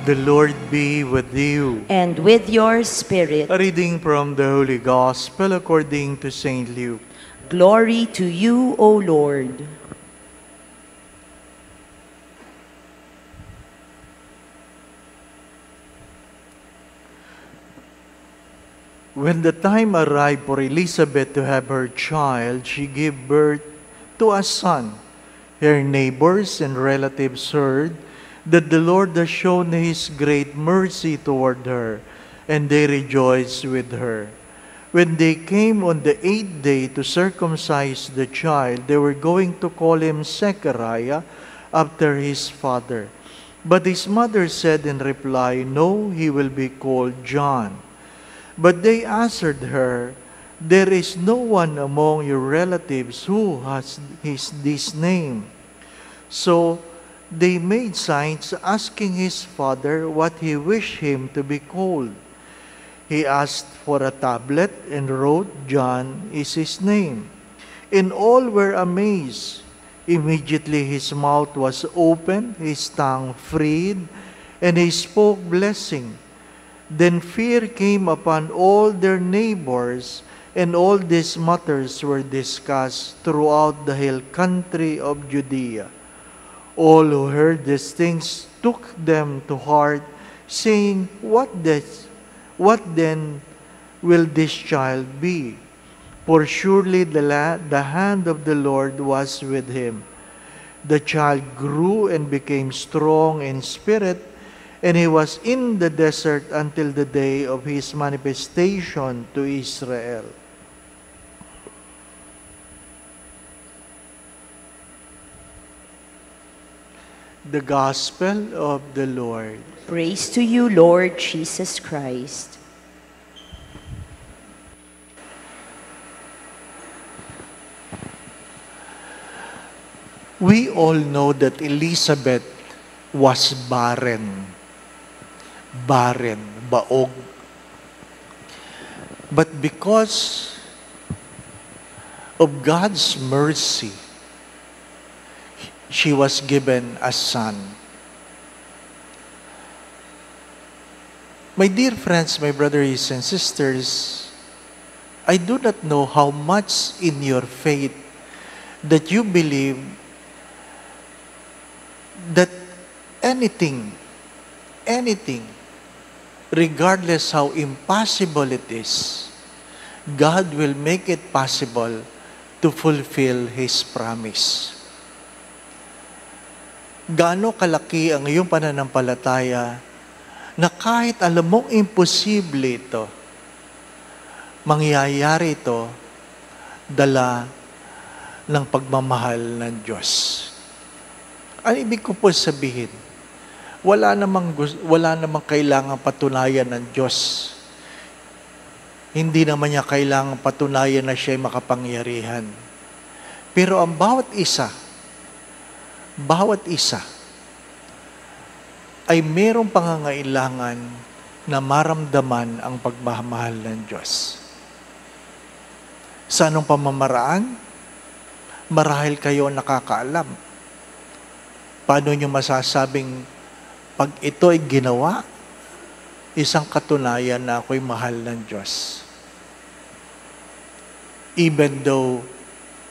The Lord be with you. And with your spirit. A reading from the Holy Gospel according to St. Luke. Glory to you, O Lord. When the time arrived for Elizabeth to have her child, she gave birth to a son. Her neighbors and relatives heard that the Lord has shown His great mercy toward her, and they rejoiced with her. When they came on the 8th day to circumcise the child, they were going to call him Zechariah after his father. But his mother said in reply, "No, he will be called John." But they answered her, "There is no one among your relatives who has this name." So they made signs asking his father what he wished him to be called. He asked for a tablet and wrote, "John is his name." And all were amazed. Immediately his mouth was opened, his tongue freed, and he spoke blessing. Then fear came upon all their neighbors, and all these matters were discussed throughout the hill country of Judea. All who heard these things took them to heart, saying, What then will this child be? For surely the hand of the Lord was with him. The child grew and became strong in spirit, and he was in the desert until the day of his manifestation to Israel. The Gospel of the Lord. Praise to you, Lord Jesus Christ. We all know that Elizabeth was barren. Baog. But because of God's mercy, she was given a son. My dear friends, my brothers and sisters, I do not know how much in your faith that you believe that anything, regardless how impossible it is, God will make it possible to fulfill His promise. Gaano kalaki ang iyong pananampalataya na kahit alam mong imposible ito, mangyayari ito dala ng pagmamahal ng Diyos. Ano ibig ko po sabihin? Wala namang kailangang patunayan ng Diyos. Hindi naman niya kailangang patunayan na siya'y makapangyarihan. Pero ang bawat isa ay mayroong pangangailangan na maramdaman ang pagmamahal ng Diyos. Sa anong pamamaraan? Marahil kayo nakakaalam. Paano nyo masasabing pag ito ay ginawa, isang katunayan na ako'y mahal ng Diyos. Even though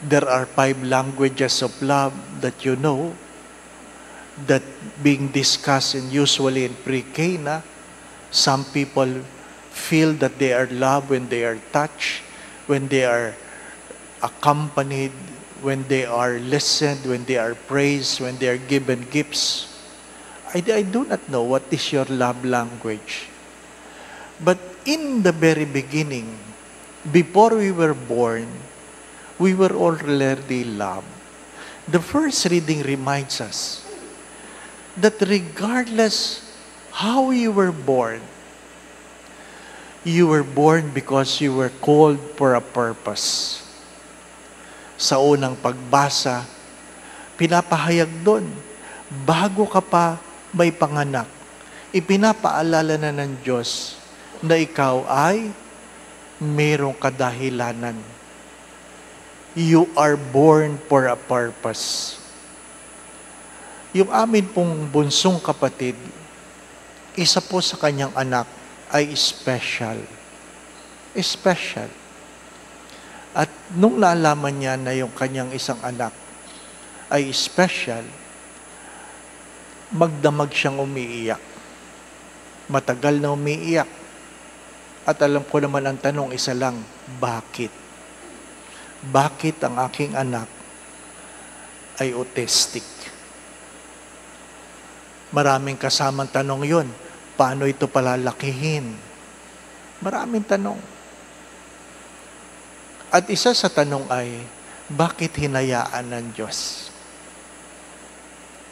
there are 5 languages of love that you know, that being discussed and usually in pre-K na, some people feel that they are loved when they are touched, when they are accompanied, when they are listened, when they are praised, when they are given gifts. I do not know what is your love language. But in the very beginning, before we were born, we were already loved. The first reading reminds us that regardless how you were born because you were called for a purpose. Sa unang pagbasa, pinapahayag doon, bago ka pa may panganak, ipinapaalala na ng Diyos na ikaw ay mayroong kadahilanan. You are born for a purpose. Yung amin pong bunsong kapatid, isa po sa kanyang anak ay special. Special. At nung naalaman niya na yung kanyang isang anak ay special, magdamag siyang umiiyak. Matagal na umiiyak. At alam ko naman ang tanong, isa lang, bakit? Bakit ang aking anak ay autistic? Maraming kasamang tanong yon. Paano ito palalakihin? Maraming tanong. At isa sa tanong ay, bakit hinayaan ng Diyos?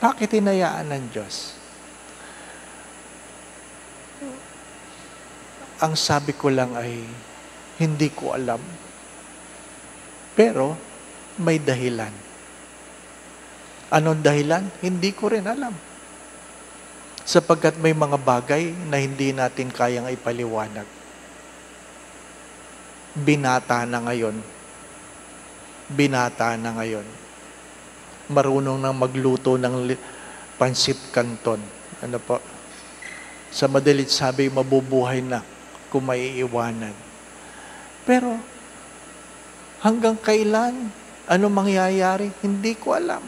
Bakit hinayaan ng Diyos? Ang sabi ko lang ay, hindi ko alam. Pero, may dahilan. Anong dahilan? Hindi ko rin alam. Sapagkat may mga bagay na hindi natin kayang ipaliwanag. Binata na ngayon. Binata na ngayon. Marunong nang magluto ng pansit canton. Ano po? Sa madalit sabi, mabubuhay na kung maiiwanan. Pero, hanggang kailan? Ano mangyayari? Hindi ko alam.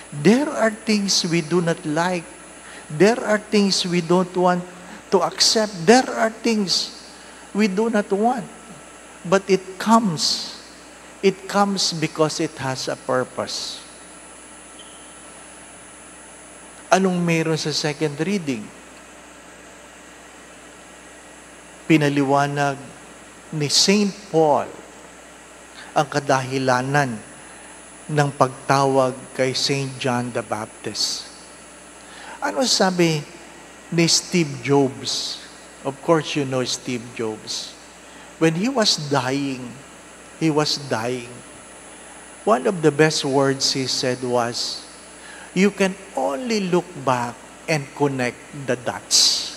There are things we do not like. There are things we don't want to accept. There are things we do not want. But it comes. It comes because it has a purpose. Anong meron sa second reading? Pinaliwanag ni Saint Paul ang kadahilanan ng pagtawag kay Saint John the Baptist. Ano sabi ni Steve Jobs? Of course, you know Steve Jobs. When he was dying, one of the best words he said was, you can only look back and connect the dots.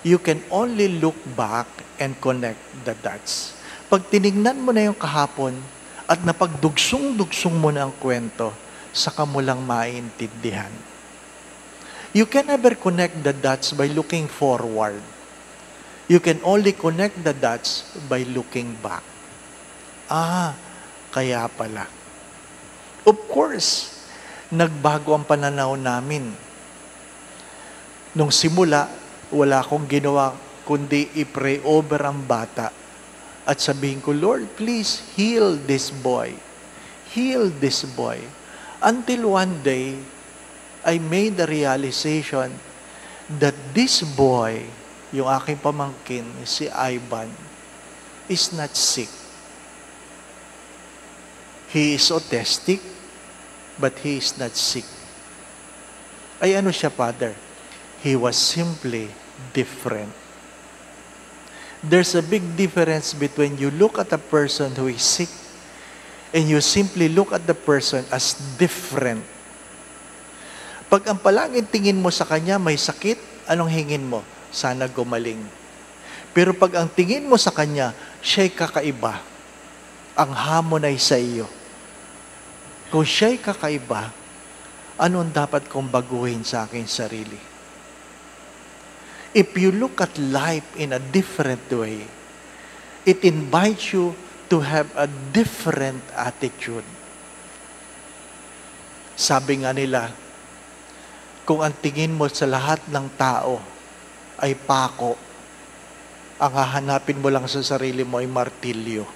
You can only look back and connect the dots. Pag tinignan mo na yung kahapon at napagdugsong-dugsong mo na ang kwento, saka mo lang maintindihan. You can never connect the dots by looking forward. You can only connect the dots by looking back. Kaya pala. Of course, nagbago ang pananaw namin. Nung simula, wala akong ginawa kundi i-pray over ang bata at sabihin ko, Lord, please heal this boy. Heal this boy. Until one day, I made the realization that this boy, yung aking pamangkin, si Ivan, is not sick. He is autistic, but he is not sick. Ay ano siya, Father? He was simply different. There's a big difference between you look at a person who is sick and you simply look at the person as different. Pag ang palaging tingin mo sa kanya may sakit, anong hingin mo? Sana gumaling. Pero pag ang tingin mo sa kanya, siya'y kakaiba. Ang hamon ay sa iyo. Kung siya'y kakaiba, ano ang dapat kong baguhin sa aking sarili? If you look at life in a different way, it invites you to have a different attitude. Sabi nga nila, kung ang tingin mo sa lahat ng tao ay pako, ang hahanapin mo lang sa sarili mo ay martilyo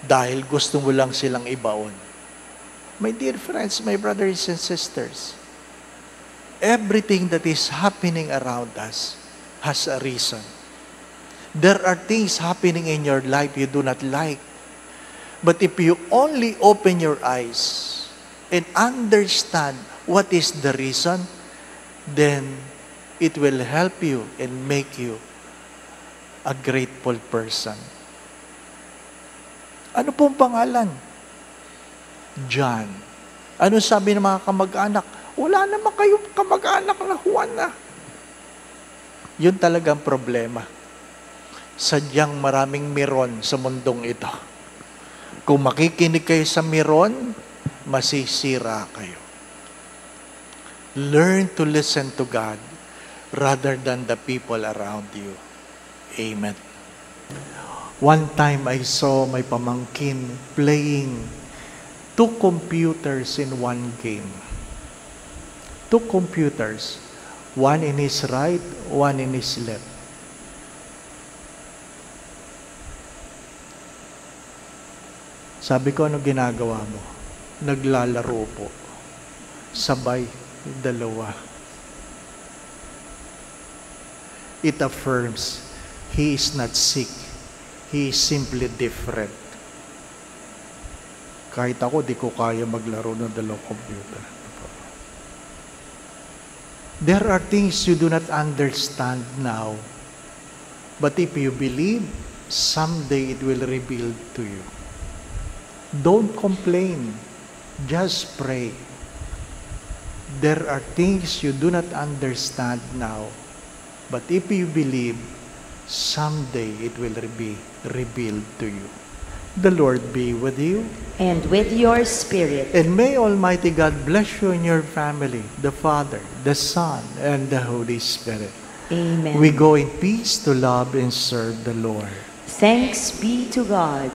dahil gusto mo lang silang ibaon. My dear friends, my brothers and sisters, everything that is happening around us has a reason. There are things happening in your life you do not like. But if you only open your eyes and understand what is the reason, then it will help you and make you a grateful person. Ano pong pangalan? John. Ano sabi ng mga kamag-anak? Wala naman kayong kamag-anak na Juan na. Yun talagang problema. Sadyang maraming meron sa mundong ito. Kung makikinig kayo sa meron, masisira kayo. Learn to listen to God. rather than the people around you. Amen. One time I saw my pamangkin playing 2 computers in one game. 2 computers. One in his right, one in his left. Sabi ko, ano ginagawa mo? Naglalaro po. Sabay, dalawa. It affirms, he is not sick. He is simply different. Kahit ako, di ko kaya maglaro ng 2 computer. There are things you do not understand now. But if you believe, someday it will reveal to you. Don't complain. Just pray. There are things you do not understand now. But if you believe, someday it will be revealed to you. The Lord be with you. And with your spirit. And may Almighty God bless you and your family, the Father, the Son, and the Holy Spirit. Amen. We go in peace to love and serve the Lord. Thanks be to God.